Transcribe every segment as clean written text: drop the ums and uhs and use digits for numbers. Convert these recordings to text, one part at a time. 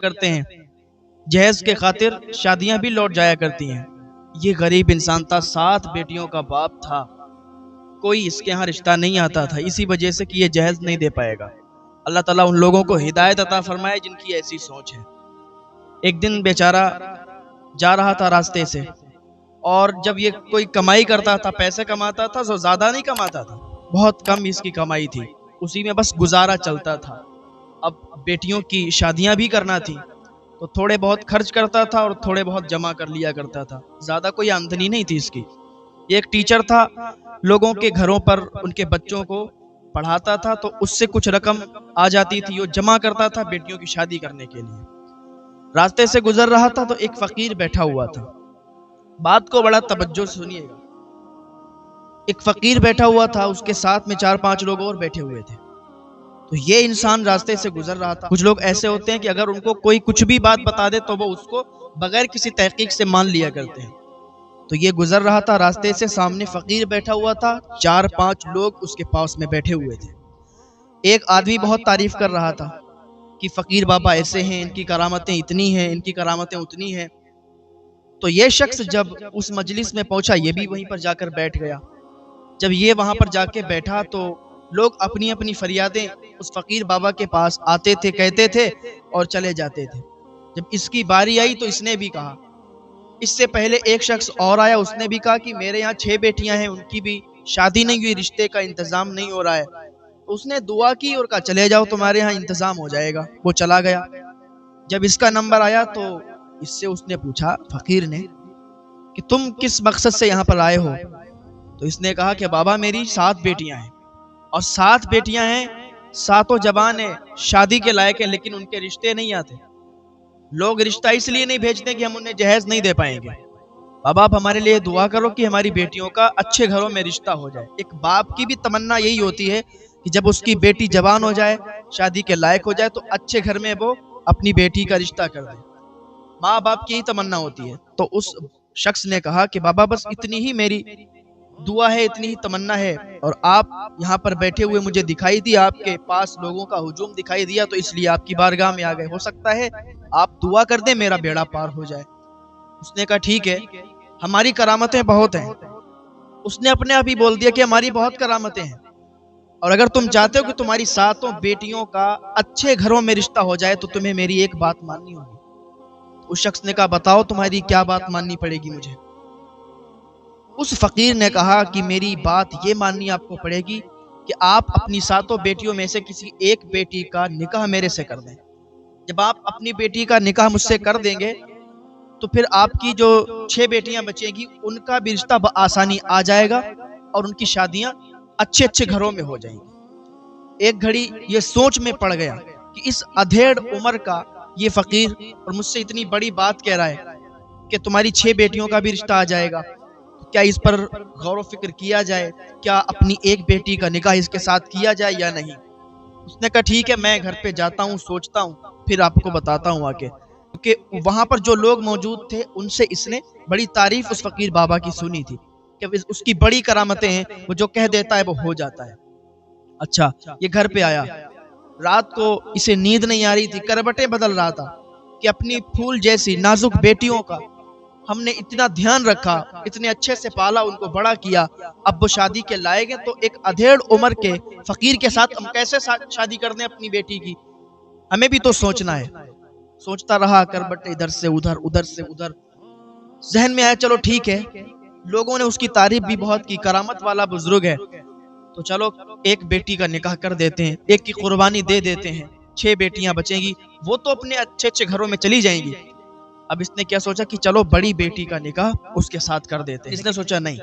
کرتے ہیں، جہیز کے خاطر شادیاں بھی لوٹ جایا کرتی ہیں۔ یہ غریب انسان تھا، 7 بیٹیوں کا باپ تھا، کوئی اس کے ہاں رشتہ نہیں آتا تھا، اسی وجہ سے کہ یہ جہیز نہیں دے پائے گا۔ اللہ تعالیٰ ان لوگوں کو ہدایت عطا فرمائے جن کی ایسی سوچ ہے۔ ایک دن بیچارہ جا رہا تھا راستے سے، اور جب یہ کوئی کمائی کرتا تھا، پیسے کماتا تھا تو زیادہ نہیں کماتا تھا، بہت کم اس کی کمائی تھی، اسی میں بس گزارا چلتا تھا۔ اب بیٹیوں کی شادیاں بھی کرنا تھی تو تھوڑے بہت خرچ کرتا تھا اور تھوڑے بہت جمع کر لیا کرتا تھا، زیادہ کوئی آمدنی نہیں تھی اس کی۔ ایک ٹیچر تھا، لوگوں کے گھروں پر ان کے بچوں کو پڑھاتا تھا، تو اس سے کچھ رقم آ جاتی تھی، وہ جمع کرتا تھا بیٹیوں کی شادی کرنے کے لیے۔ راستے سے گزر رہا تھا تو ایک فقیر بیٹھا ہوا تھا، بات کو بڑا توجہ سے سنیے گا۔ ایک فقیر بیٹھا ہوا تھا، اس کے ساتھ میں 4-5 لوگ اور بیٹھے ہوئے تھے۔ تو یہ انسان راستے سے گزر رہا تھا۔ کچھ لوگ ایسے ہوتے ہیں کہ اگر ان کو کوئی کچھ بھی بات بتا دے تو وہ اس کو بغیر کسی تحقیق سے مان لیا کرتے ہیں۔ تو یہ گزر رہا تھا راستے سے، سامنے فقیر بیٹھا ہوا تھا، 4-5 لوگ اس کے پاس میں بیٹھے ہوئے تھے۔ ایک آدمی بہت تعریف کر رہا تھا کہ فقیر بابا ایسے ہیں، ان کی کرامتیں اتنی ہیں، ان کی کرامتیں اتنی ہیں۔ تو یہ شخص جب اس مجلس میں پہنچا، یہ بھی وہیں پر جا کر بیٹھ گیا۔ جب یہ وہاں پر جا کے بیٹھا تو لوگ اپنی اپنی فریادیں اس فقیر بابا کے پاس آتے تھے، کہتے تھے اور چلے جاتے تھے۔ جب اس کی باری آئی تو اس نے بھی کہا۔ اس سے پہلے ایک شخص اور آیا، اس نے بھی کہا کہ میرے یہاں 6 بیٹیاں ہیں، ان کی بھی شادی نہیں ہوئی، رشتے کا انتظام نہیں ہو رہا ہے۔ تو اس نے دعا کی اور کہا چلے جاؤ، تمہارے یہاں انتظام ہو جائے گا۔ وہ چلا گیا۔ جب اس کا نمبر آیا تو اس سے اس نے پوچھا، فقیر نے، کہ تم کس مقصد سے یہاں پر آئے ہو؟ تو اس نے کہا کہ بابا میری 7 بیٹیاں ہیں، اور 7 بیٹیاں ہیں، 7 جوان ہیں، شادی کے لائق ہیں، لیکن ان کے رشتے نہیں آتے۔ لوگ رشتہ اس لیے نہیں بھیجتے کہ ہم انہیں جہیز نہیں دے پائیں گے۔ بابا آپ ہمارے لیے دعا کرو کہ ہماری بیٹیوں کا اچھے گھروں میں رشتہ ہو جائے۔ ایک باپ کی بھی تمنا یہی ہوتی ہے کہ جب اس کی بیٹی جوان ہو جائے، شادی کے لائق ہو جائے، تو اچھے گھر میں وہ اپنی بیٹی کا رشتہ کر دے۔ ماں باپ کی ہی تمنا ہوتی ہے۔ تو اس شخص نے کہا کہ بابا بس اتنی ہی میری دعا ہے، اتنی ہی تمنا ہے، اور آپ یہاں پر بیٹھے ہوئے مجھے دکھائی دی، آپ کے پاس لوگوں کا ہجوم دکھائی دیا، تو اس لیے آپ کی بارگاہ میں آ گئے۔ ہو سکتا ہے آپ دعا کر دیں میرا بیڑا پار ہو جائے۔ اس نے کہا ٹھیک ہے، ہماری کرامتیں بہت ہیں۔ اس نے اپنے آپ ہی بول دیا کہ ہماری بہت کرامتیں ہیں، اور اگر تم چاہتے ہو کہ تمہاری 7 بیٹیوں کا اچھے گھروں میں رشتہ ہو جائے تو تمہیں میری ایک بات ماننی ہوگی۔ اس شخص نے کہا بتاؤ تمہاری کیا بات ماننی پڑے گی مجھے؟ اس فقیر نے کہا کہ میری بات یہ ماننی آپ کو پڑے گی کہ آپ اپنی 7 بیٹیوں میں سے کسی ایک بیٹی کا نکاح میرے سے کر دیں۔ جب آپ اپنی بیٹی کا نکاح مجھ سے کر دیں گے تو پھر آپ کی جو 6 بیٹیاں بچیں گی ان کا بھی رشتہ بآسانی آ جائے گا، اور ان کی شادیاں اچھے اچھے گھروں میں ہو جائیں گی۔ ایک گھڑی یہ سوچ میں پڑ گیا کہ اس ادھیڑ عمر کا یہ فقیر اور مجھ سے اتنی بڑی بات کہہ رہا ہے کہ تمہاری 6 بیٹیوں کا بھی رشتہ آ جائے گا، کیا اس پر غور و فکر کیا جائے؟ کیا اپنی ایک بیٹی کا نکاح اس کے ساتھ کیا جائے یا نہیں؟ اس نے کہا ٹھیک ہے، میں گھر پہ جاتا ہوں، سوچتا ہوں، پھر آپ کو بتاتا ہوں آ کے۔ کیونکہ وہاں پر جو لوگ موجود تھے ان سے اس نے بڑی تعریف اس فقیر بابا کی سنی تھی کہ اس کی بڑی کرامتیں ہیں، وہ جو کہہ دیتا ہے وہ ہو جاتا ہے۔ اچھا، یہ گھر پہ آیا، رات کو اسے نیند نہیں آ رہی تھی، کربٹیں بدل رہا تھا کہ اپنی پھول جیسی نازک بیٹیوں کا ہم نے اتنا دھیان رکھا، اتنے اچھے سے پالا، ان کو بڑا کیا، اب وہ شادی کے لائق ہیں، تو ایک ادھیڑ عمر کے فقیر کے ساتھ ہم کیسے شادی کر دیں اپنی بیٹی کی؟ ہمیں بھی تو سوچنا ہے۔ سوچتا رہا، کربٹیں ادھر سے ادھر، ادھر سے ادھر، ذہن میں آیا چلو ٹھیک ہے، لوگوں نے اس کی تعریف بھی بہت کی، کرامت والا بزرگ ہے، تو چلو ایک بیٹی کا نکاح کر دیتے ہیں، ایک کی قربانی دے دیتے ہیں، 6 بیٹیاں بچیں گی، وہ تو اپنے اچھے اچھے گھروں میں چلی جائیں گی۔ اب اس نے کیا سوچا کہ چلو بڑی بیٹی کا نکاح اس کے ساتھ کر دیتے ہیں۔ اس نے سوچا نہیں،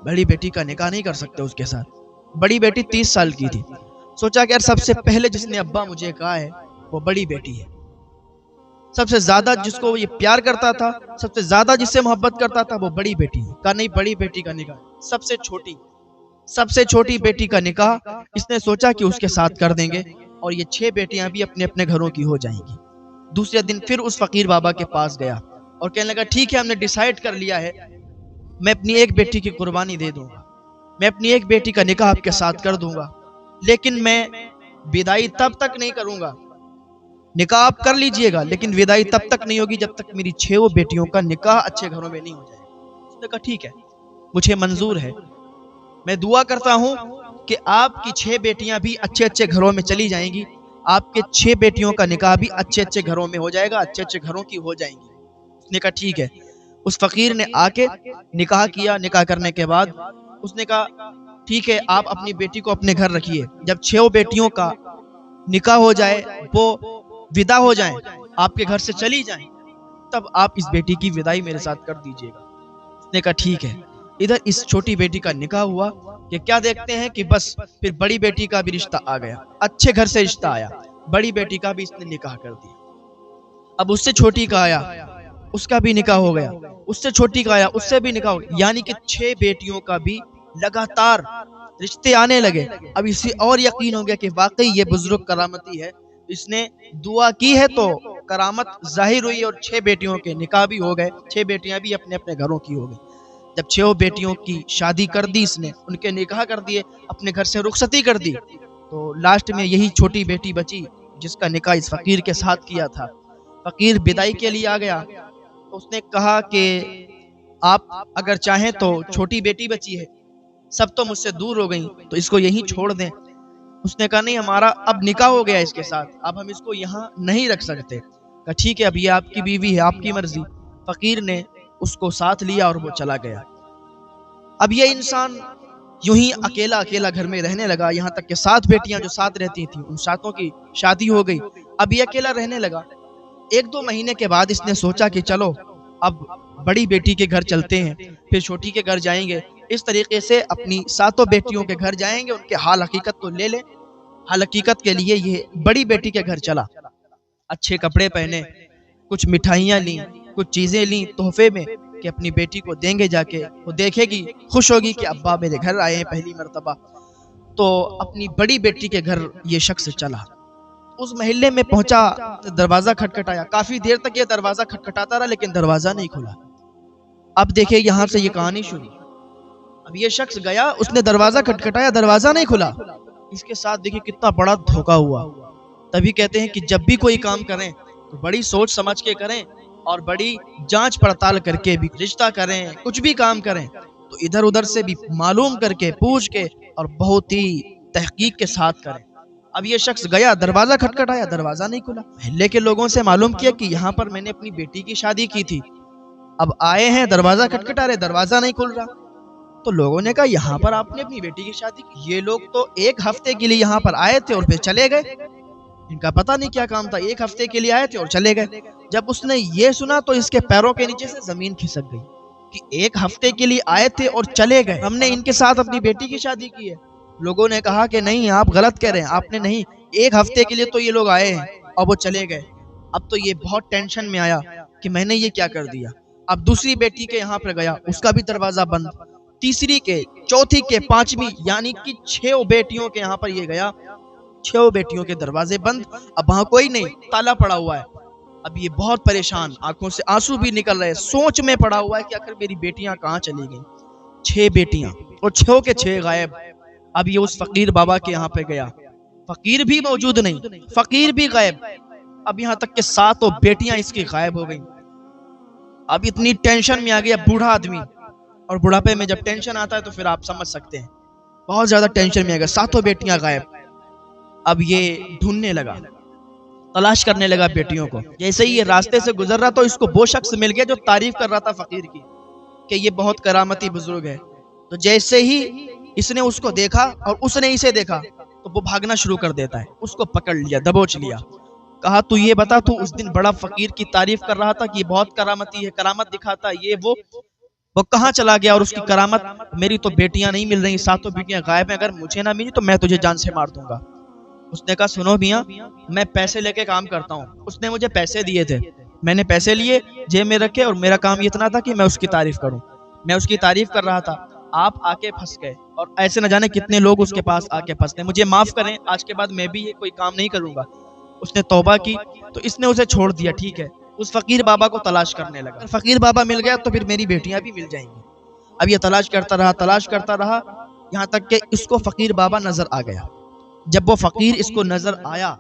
بڑی بیٹی کا نکاح نہیں کر سکتے اس کے ساتھ، بڑی بیٹی 30 سال کی تھی۔ سوچا کہ یار سب سے پہلے جس نے ابا مجھے کہا ہے وہ بڑی بیٹی ہے، سب سے زیادہ جس کو یہ پیار کرتا تھا، سب سے زیادہ جس سے محبت کرتا تھا وہ بڑی بیٹی ہے۔ کہا نہیں، بڑی بیٹی کا نکاح، سب سے چھوٹی بیٹی کا نکاح اس نے سوچا کہ اس کے ساتھ کر دیں گے، اور یہ 6 بیٹیاں بھی اپنے اپنے گھروں کی ہو جائیں گی۔ دوسرے دن پھر اس فقیر بابا کے پاس گیا اور کہنے لگا ٹھیک ہے، ہم نے ڈیسائیڈ کر لیا ہے، میں اپنی ایک بیٹی کی قربانی دے دوں گا، میں اپنی ایک بیٹی کا نکاح آپ کے ساتھ کر دوں گا، لیکن میں بدائی تب تک نہیں کروں گا نکاح آپ کر لیجئے گا لیکن ودائی تب تک نہیں ہوگی جب تک میری 6 بیٹیوں کا نکاح اچھے گھروں میں نہیں ہو جائے گا۔ اس نے کہا ٹھیک ہے، مجھے منظور ہے، میں دعا کرتا ہوں کہ آپ کی 6 بیٹیاں بھی اچھے اچھے گھروں میں چلی جائیں گی، آپ کے 6 بیٹیوں کا نکاح بھی اچھے اچھے گھروں میں ہو جائے گا، اچھے اچھے گھروں کی ہو جائیں گی۔ اس نے کہا ٹھیک ہے۔ اس فقیر نے آ کے نکاح کیا، نکاح کرنے کے بعد اس نے کہا ٹھیک ہے، آپ اپنی بیٹی کو اپنے گھر رکھیے، جب 6 بیٹیوں کا نکاح ہو جائے، وہ ودا ہو جائیں، آپ کے گھر سے چلی جائیں، تب آپ اس بیٹی کی ودائی میرے ساتھ کر دیجئے گا۔ اس نے کہا ٹھیک ہے۔ ادھر اس چھوٹی بیٹی کا نکاح ہوا کہ کیا دیکھتے ہیں کہ بس پھر بڑی بیٹی کا بھی رشتہ آ گیا، اچھے گھر سے رشتہ آیا، بڑی بیٹی کا بھی اس نے نکاح کر دیا۔ اب اس سے چھوٹی کا آیا، اس کا بھی نکاح ہو گیا، اس سے چھوٹی کا آیا، اس سے بھی نکاح ہو گیا، یعنی کہ 6 بیٹیوں کا بھی لگاتار رشتے آنے لگے۔ اب اسے اور یقین ہو گیا کہ واقعی یہ بزرگ کرامتی ہے، اس نے دعا کی ہے تو کرامت ظاہر ہوئی، اور 6 بیٹیوں کے نکاح بھی ہو گئے، 6 بیٹیاں بھی اپنے اپنے گھروں کی ہو گئی۔ جب 6 بیٹیوں کی شادی کر دی اس نے، ان کے نکاح کر دیے، اپنے گھر سے رخصتی کر دی، تو لاسٹ میں یہی چھوٹی بیٹی بچی جس کا نکاح اس فقیر کے ساتھ کیا تھا۔ فقیر بدائی کے لیے آ گیا تو اس نے کہا کہ آپ اگر چاہیں تو چھوٹی بیٹی بچی ہے، سب تو مجھ سے دور ہو گئیں، تو اس کو یہیں چھوڑ دیں۔ اس نے کہا نہیں، ہمارا اب نکاح ہو گیا اس کے ساتھ، اب ہم اس کو یہاں نہیں رکھ سکتے۔ کہا ٹھیک ہے، اب یہ آپ کی بیوی ہے، آپ کی مرضی۔ فقیر نے اس کو ساتھ لیا اور وہ چلا گیا۔ اب یہ انسان یوں ہی اکیلا اکیلا گھر میں رہنے لگا، یہاں تک کہ 7 بیٹیاں جو ساتھ رہتی تھیں ان 7 کی شادی ہو گئی، اب یہ اکیلا رہنے لگا۔ 1-2 مہینے کے بعد اس نے سوچا کہ چلو اب بڑی بیٹی کے گھر چلتے ہیں، پھر چھوٹی کے گھر جائیں گے، اس طریقے سے اپنی 7 بیٹیوں کے گھر جائیں گے، ان کے حال حقیقت تو لے لیں۔ حال حقیقت کے لیے یہ بڑی بیٹی کے گھر چلا، اچھے کپڑے پہنے، کچھ مٹھائیاں لیں، کچھ چیزیں لیں تحفے میں کہ اپنی بیٹی کو دیں گے، جا کے وہ دیکھے گی، خوش ہوگی کہ ابا میرے گھر آئے ہیں پہلی مرتبہ۔ تو اپنی بڑی بیٹی کے گھر یہ شخص چلا، اس محلے میں پہنچا، دروازہ کھٹکھٹایا، کافی دیر تک یہ دروازہ کھٹکھٹاتا رہا لیکن دروازہ نہیں کھلا۔ اب دیکھیں یہاں سے یہ کہانی شروع۔ اب یہ شخص گیا، اس نے دروازہ کھٹکھٹایا، دروازہ نہیں کھلا۔ اس کے ساتھ دیکھیں کتنا بڑا دھوکا ہوا۔ تبھی کہتے ہیں کہ جب بھی کوئی کام کریں تو بڑی سوچ سمجھ کے کریں، اور بڑی جانچ پڑتال کر کے بھی رشتہ کریں، کچھ بھی کام کریں تو ادھر ادھر سے بھی معلوم کر کے، پوچھ کے، اور بہت ہی تحقیق کے ساتھ کریں۔ اب یہ شخص گیا، دروازہ کھٹکھٹایا، دروازہ نہیں کھلا۔ محلے کے لوگوں سے معلوم کیا کہ یہاں پر میں نے اپنی بیٹی کی شادی کی تھی، اب آئے ہیں دروازہ کھٹکھٹا رہے، دروازہ نہیں کھل رہا۔ تو لوگوں نے کہا یہاں پر آپ نے اپنی بیٹی کی شادی کی؟ یہ لوگ تو 1 ہفتے کے لیے یہاں پر آئے تھے اور پھر چلے گئے، ان کا پتہ نہیں کیا کام تھا، 1 ہفتے کے لیے آئے تھے اور چلے گئے۔ جب اس نے یہ سنا تو اس کے پیروں کے نیچے سے زمین کھسک گئی کہ 1 ہفتے کے لیے آئے تھے اور چلے گئے، ہم نے ان کے ساتھ اپنی بیٹی کی شادی کی ہے۔ لوگوں نے کہا کہ نہیں، آپ غلط کہہ رہے ہیں، آپ نے نہیں، 1 ہفتے کے لیے تو یہ لوگ آئے ہیں اور وہ چلے گئے۔ اب تو یہ بہت ٹینشن میں آیا کہ میں نے یہ کیا کر دیا۔ اب دوسری بیٹی کے یہاں پر گیا، اس کا بھی دروازہ بند، تیسری کے، چوتھی کے، 5ویں، یعنی کہ 6 بیٹیوں کے یہاں پر یہ گیا، 6 بیٹیوں کے دروازے بند، اب وہاں کوئی نہیں، تالا پڑا ہوا ہے۔ اب یہ بہت پریشان، آنکھوں سے آنسو بھی نکل رہے، سوچ میں پڑا ہوا ہے کہ آخر میری بیٹیاں کہاں چلی گئیں۔ 6 بیٹیاں اور 6 کے 6 غائب۔ اب یہ اس فقیر بابا کے یہاں پہ گیا، فقیر بھی موجود نہیں، فقیر بھی غائب، اب یہاں تک کہ 7 بیٹیاں اس کی غائب ہو گئیں۔ اب اتنی ٹینشن میں آ گیا بوڑھا آدمی، اور بڑھاپے میں جب ٹینشن آتا ہے تو پھر آپ سمجھ سکتے ہیں، بہت زیادہ ٹینشن میں آ گیا، 7 بیٹیاں غائب۔ اب یہ ڈھونڈنے لگا، تلاش کرنے لگا بیٹیوں کو۔ جیسے ہی یہ راستے سے گزر رہا تو اس کو وہ شخص مل گیا جو تعریف کر رہا تھا فقیر کی کہ یہ بہت کرامتی بزرگ ہے۔ تو جیسے ہی اس نے اس کو دیکھا اور اس نے اسے دیکھا تو وہ بھاگنا شروع کر دیتا ہے، اس کو پکڑ لیا، دبوچ لیا، کہا تو یہ بتا، تو اس دن بڑا فقیر کی تعریف کر رہا تھا کہ یہ بہت کرامتی ہے، کرامت دکھاتا ہے، یہ وہ کہاں چلا گیا؟ اور اس کی کرامت، میری تو بیٹیاں نہیں مل رہی، 7 بیٹیاں غائب ہیں، اگر مجھے نہ ملی تو میں تجھے جان سے مار دوں گا۔ اس نے کہا سنو میاں، میں پیسے لے کے کام کرتا ہوں، اس نے مجھے پیسے دیے تھے، میں نے پیسے لیے، جیب میں رکھے، اور میرا کام اتنا تھا کہ میں اس کی تعریف کروں، میں اس کی تعریف کر رہا تھا، آپ آ کے پھنس گئے، اور ایسے نہ جانے کتنے لوگ اس کے پاس آ کے پھنستے ہیں، مجھے معاف کریں، آج کے بعد میں بھی یہ کوئی کام نہیں کروں گا۔ اس نے توبہ کی تو اس نے اسے چھوڑ دیا، ٹھیک ہے، اس فقیر بابا کو تلاش کرنے لگا، فقیر بابا مل گیا تو پھر میری بیٹیاں بھی مل جائیں گی۔ اب یہ تلاش کرتا رہا، یہاں تک کہ اس کو فقیر بابا نظر آ گیا۔ جب وہ فقیر اس کو نظر آیا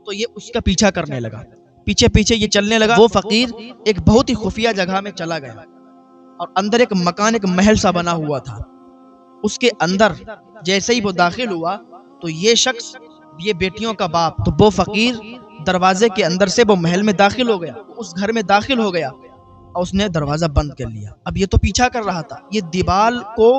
تو یہ اس کا پیچھا کرنے لگا، پیچھے پیچھے یہ چلنے لگا۔ وہ فقیر ایک بہت ہی خفیہ جگہ میں چلا گیا اور اندر ایک مکان، ایک محل سا بنا ہوا تھا۔ اس کے اندر جیسے ہی وہ داخل ہوا تو یہ شخص، یہ بیٹیوں کا باپ، تو وہ فقیر دروازے کے اندر سے وہ محل میں داخل ہو گیا، اس گھر میں داخل ہو گیا اور اس نے دروازہ بند کر لیا۔ اب یہ تو پیچھا کر رہا تھا، یہ دیوال کو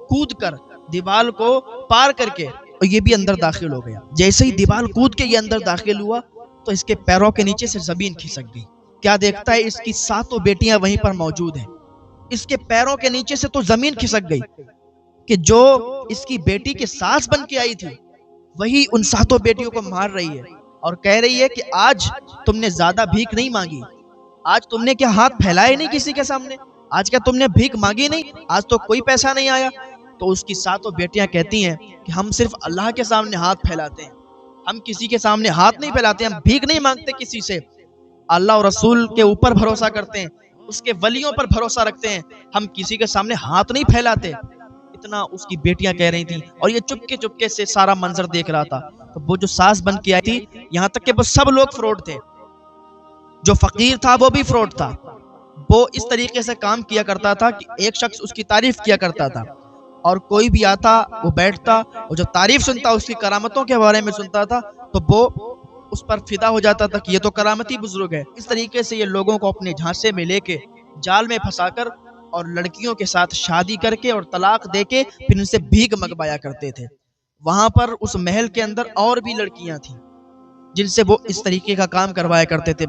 کود کر، دیوال کو پار کر کے، اور یہ بھی اندر داخل ہو گیا۔ جیسے ہی دیوال کود کے یہ اندر داخل ہوا تو اس کے پیروں کے نیچے سے زمین کھسک گئی۔ کیا دیکھتا ہے، اس کی 7 بیٹیاں وہیں پر موجود ہیں۔ اس کے پیروں کے نیچے سے تو زمین کھسک گئی کہ جو اس کی بیٹی کے ساس بن کے آئی تھی وہی ان 7 بیٹیوں کو مار رہی ہے اور کہہ رہی ہے کہ آج تم نے زیادہ بھیک نہیں مانگی، آج تم نے کیا ہاتھ پھیلائے نہیں کسی کے سامنے، آج کیا تم نے بھیک مانگی نہیں، آج تو کوئی پیسہ نہیں آیا۔ تو اس کی 7 بیٹیاں کہتی ہیں کہ ہم صرف اللہ کے سامنے ہاتھ پھیلاتے ہیں، ہم کسی کے سامنے ہاتھ نہیں پھیلاتے، ہم بھیک نہیں مانگتے کسی سے، اللہ اور رسول کے اوپر بھروسہ کرتے ہیں، اس کے ولیوں پر بھروسہ رکھتے ہیں، ہم کسی کے سامنے ہاتھ نہیں پھیلاتے۔ اتنا اس کی بیٹیاں کہہ رہی تھیں اور یہ چپکے سے سارا منظر دیکھ رہا تھا۔ تو وہ جو ساس بن کے آئی تھی، یہاں تک کہ وہ سب لوگ فراڈ تھے، جو فقیر تھا وہ بھی فراڈ تھا۔ وہ اس طریقے سے کام کیا کرتا تھا کہ ایک شخص اس کی تعریف کیا کرتا تھا اور کوئی بھی آتا وہ بیٹھتا اور جب تعریف سنتا، اس کی کرامتوں کے بارے میں سنتا تھا تو وہ اس پر فدا ہو جاتا تھا کہ یہ تو کرامتی بزرگ ہے۔ اس طریقے سے یہ لوگوں کو اپنے جھانسے میں لے کے جال میں پھنسا کر اور لڑکیوں کے ساتھ شادی کر کے اور طلاق دے کے پھر ان سے بھیک منگوایا کرتے تھے۔ وہاں پر اس محل کے اندر اور بھی لڑکیاں تھیں جن سے وہ اس طریقے کا کام کروایا کرتے تھے۔